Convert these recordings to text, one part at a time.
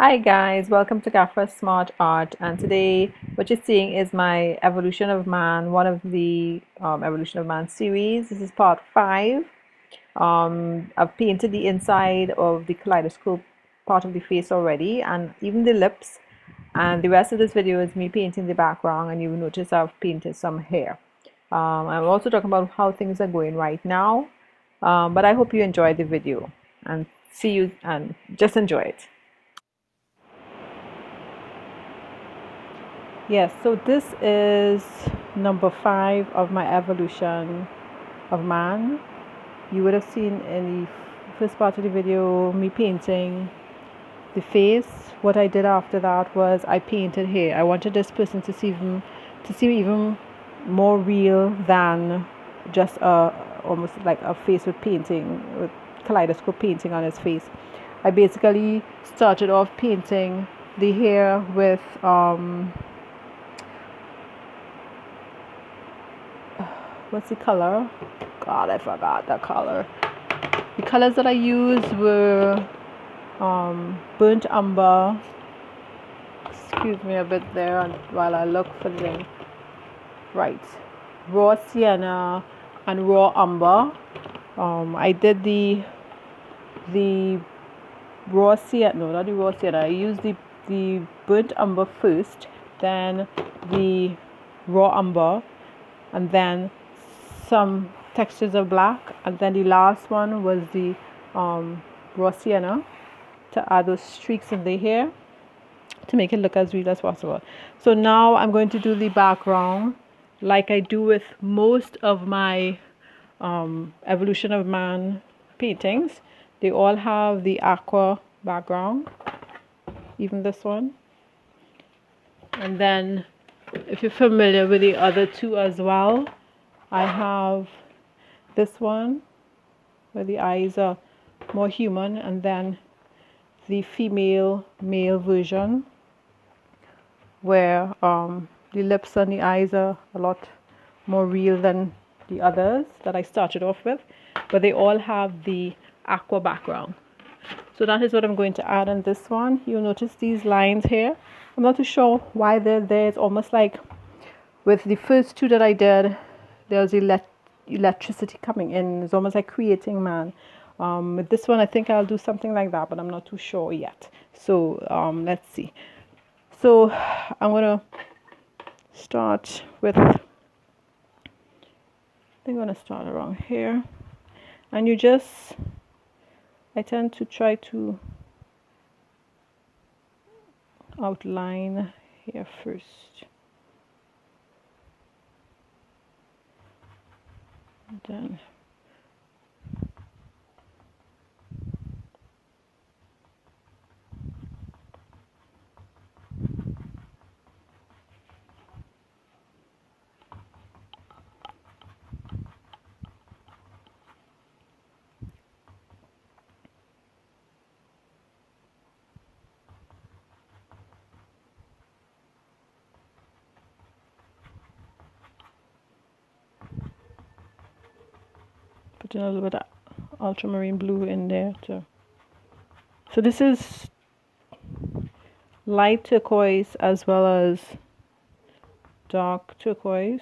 Hi guys, welcome to Gaffer Smart Art, and today what you're seeing is my Evolution of Man, one of the Evolution of Man series. This is part 5. I've painted the inside of the kaleidoscope part of the face already, and even the lips, and the rest of this video is me painting the background, and you will notice I've painted some hair. I'm also talking about how things are going right now, but I hope you enjoy the video, and see you, and just enjoy it. Yes, so this is number 5 of my evolution of man. You would have seen in the first part of the video me painting the face. What I did after that was I painted hair. I wanted this person to seem even more real than just almost like a face with kaleidoscope painting on his face. I basically started off painting the hair with what's the color? God, I forgot the color. The colors that I used were burnt umber. Excuse me a bit there while I look for them. Right, raw sienna and raw umber. I did the raw sienna. No, not the raw sienna. I used the burnt umber first, then the raw umber, and then some textures of black, and then the last one was the raw sienna to add those streaks in the hair to make it look as real as possible. So now I'm going to do the background like I do with most of my Evolution of Man paintings. They all have the aqua background, even this one. And then if you're familiar with the other two as well, I have this one where the eyes are more human, and then the female male version where the lips and the eyes are a lot more real than the others that I started off with, but they all have the aqua background. So that is what I'm going to add in this one. You'll notice these lines here. I'm not too sure why they're there. It's almost like with the first two that I did, there's electricity coming in. It's almost like creating man. With this one, I think I'll do something like that, but I'm not too sure yet. So let's see. So I'm gonna start with, I think I'm gonna start around here, and I tend to try to outline here first. Then put a little bit of ultramarine blue in there too. So this is light turquoise as well as dark turquoise.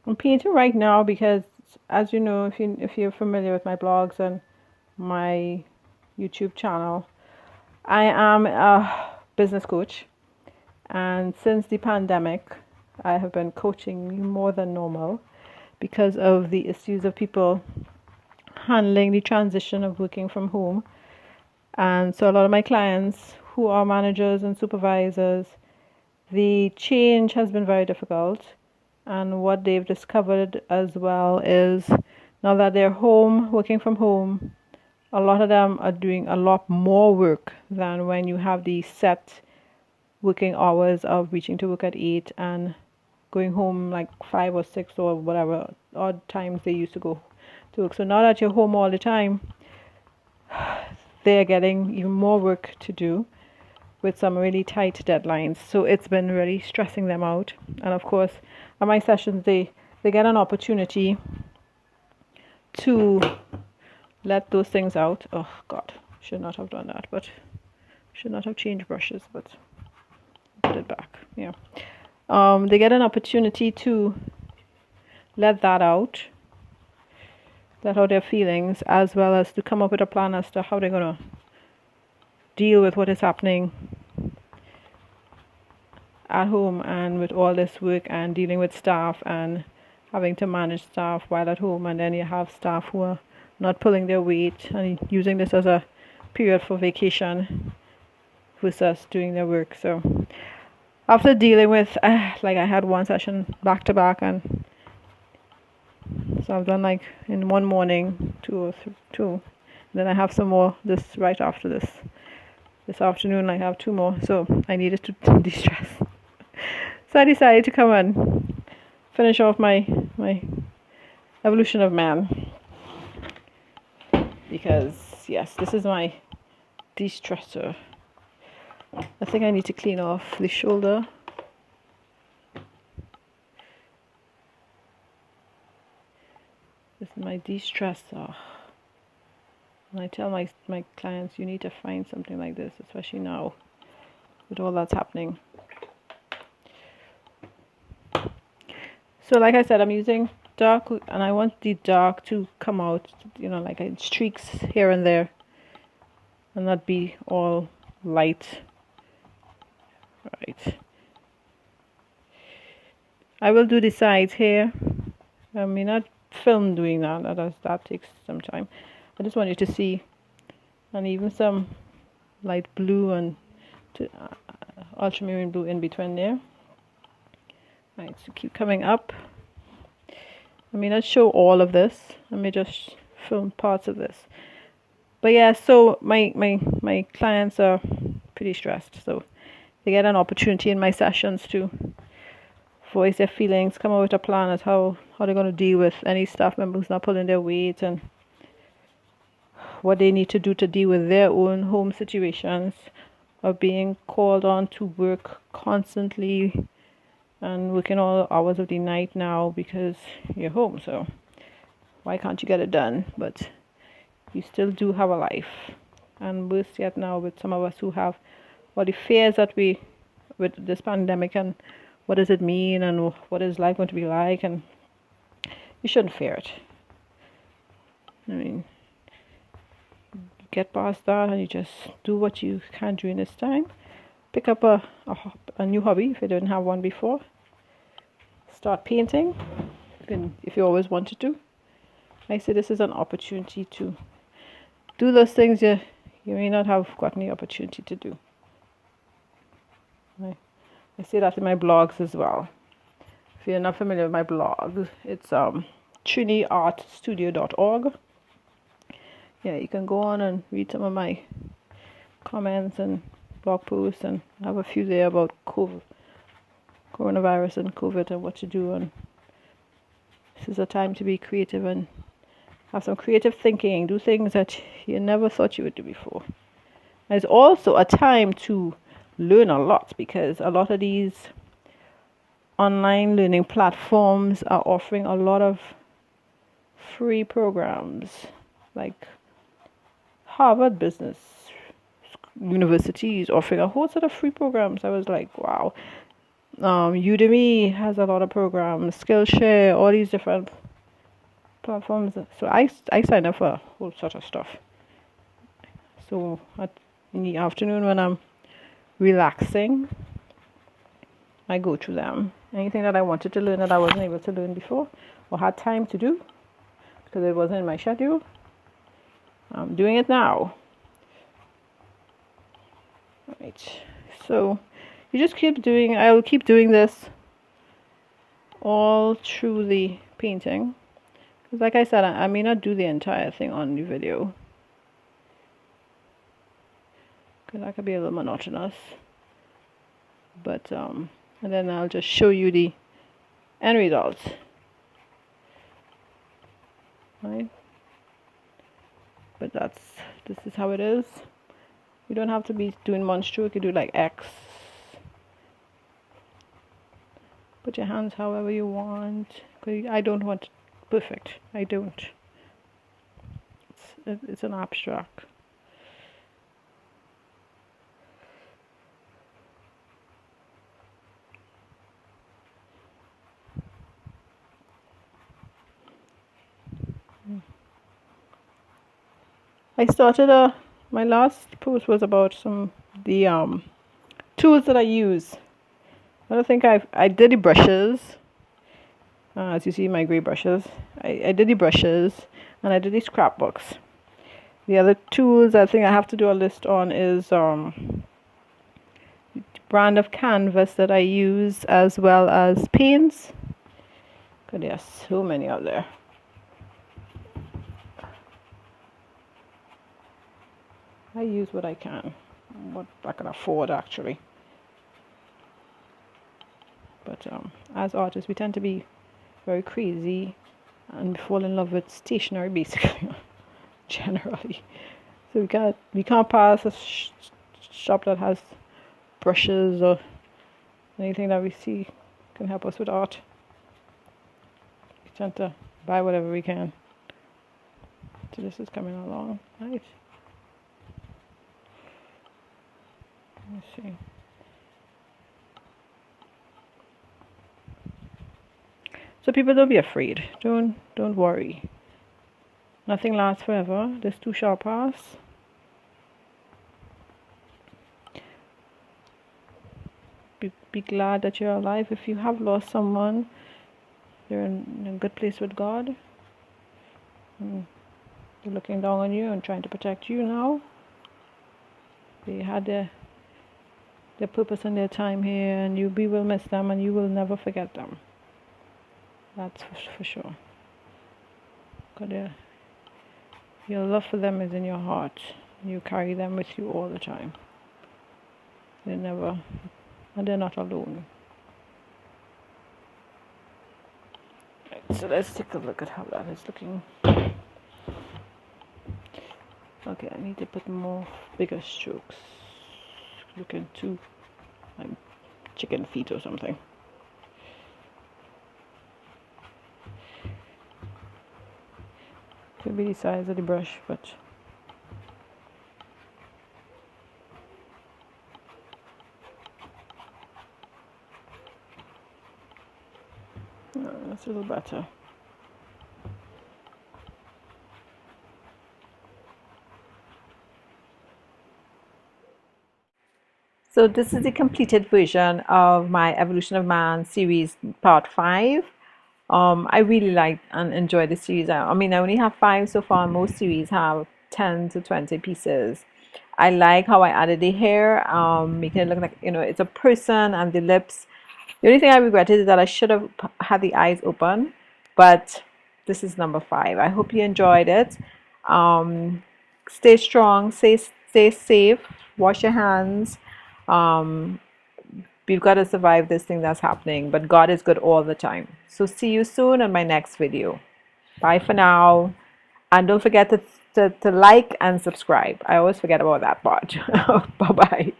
I'm painting right now because, as you know, if you're familiar with my blogs and my YouTube channel, I am a business coach, and since the pandemic, I have been coaching more than normal because of the issues of people handling the transition of working from home. And so a lot of my clients who are managers and supervisors, the change has been very difficult. And what they've discovered as well is now that they're home, working from home, a lot of them are doing a lot more work than when you have the set working hours of reaching to work at 8 and going home like 5 or 6 or whatever odd times they used to go to work. So now that you're home all the time, they're getting even more work to do, with some really tight deadlines. So it's been really stressing them out. And of course, at my sessions, they get an opportunity to let those things out. Oh God, should not have done that, but should not have changed brushes, but put it back. Yeah. They get an opportunity to let that out, let out their feelings, as well as to come up with a plan as to how they're gonna deal with what is happening at home and with all this work and dealing with staff and having to manage staff while at home, and then you have staff who are not pulling their weight and using this as a period for vacation versus doing their work. So after dealing with like I had one session back to back, and so I've done like in one morning two, then I have some more this right after this afternoon. I have two more, so I needed to de-stress. So I decided to come and finish off my evolution of man, because yes, this is my de-stressor. I think I need to clean off the shoulder. This is my de-stressor. And I tell my clients, you need to find something like this, especially now with all that's happening. So like I said, I'm using dark, and I want the dark to come out, you know, like streaks here and there, and not be all light. Right. I will do the sides here. I may not film doing that. That takes some time. I just want you to see, and even some light blue and ultramarine blue in between there. Right, so keep coming up. I may not show all of this. I may just film parts of this. But yeah, so my clients are pretty stressed. So they get an opportunity in my sessions to voice their feelings, come up with a plan as how they're going to deal with any staff member who's not pulling their weight, and what they need to do to deal with their own home situations of being called on to work constantly and working all hours of the night now because you're home. So why can't you get it done? But you still do have a life. And worse yet now with some of us who have all the fears that we, with this pandemic, and what does it mean, and what is life going to be like, and you shouldn't fear it. I mean, get past that and you just do what you can during this time. Pick up a new hobby if you didn't have one before. Start painting if you always wanted to. I say this is an opportunity to do those things you may not have gotten the opportunity to do. I say that in my blogs as well. If you're not familiar with my blog, it's triniartstudio.org. Yeah, you can go on and read some of my comments and blog posts, and I have a few there about coronavirus and COVID and what to do. And this is a time to be creative and have some creative thinking, do things that you never thought you would do before. And it's also a time to learn a lot, because a lot of these online learning platforms are offering a lot of free programs, like Harvard Business University is offering a whole set of free programs. I was like, wow. Udemy has a lot of programs, Skillshare, all these different platforms. So I sign up for a whole sort of stuff. So in the afternoon when I'm relaxing, I go through them. Anything that I wanted to learn that I wasn't able to learn before or had time to do because it wasn't in my schedule, I'm doing it now. Right. So you just keep doing, I will keep doing this all through the painting. Because like I said, I may not do the entire thing on the video, because that could be a little monotonous. But, and then I'll just show you the end results. Right? But this is how it is. You don't have to be doing one stroke. You do like X. Put your hands however you want. 'Cause I don't want it perfect. I don't. It's an abstract. I started my last post was about the tools that I use. I don't think I did the brushes. As you see, my gray brushes. I did the brushes and I did the scrapbooks. The other tools I think I have to do a list on is brand of canvas that I use, as well as paints. Because there are so many out there. I use what I can, what I can afford actually. But as artists, we tend to be very crazy and fall in love with stationery basically, generally. So we can't pass a shop that has brushes or anything that we see can help us with art. We tend to buy whatever we can. So this is coming along, right? Let's see. So people, don't be afraid. Don't worry. Nothing lasts forever. This too shall pass. Be glad that you're alive. If you have lost someone, you're in a good place with God. They're looking down on you and trying to protect you now. They had their purpose and their time here, and we will miss them, and you will never forget them. That's for sure. Your love for them is in your heart. You carry them with you all the time. They're not alone. Right, so let's take a look at how that is looking. Okay, I need to put more bigger strokes. Looking too like chicken feet or something. Could be the size of the brush, but that's a little better. So this is the completed version of my Evolution of Man series part 5. I really liked and enjoyed the series. I mean, I only have 5 so far. Most series have 10 to 20 pieces. I like how I added the hair, making it look like, it's a person, and the lips. The only thing I regretted is that I should have had the eyes open, but this is number 5. I hope you enjoyed it. Stay strong, stay safe, wash your hands. We've got to survive this thing that's happening, but God is good all the time. So see you soon in my next video. Bye for now. And don't forget to like and subscribe. I always forget about that part. Bye-bye.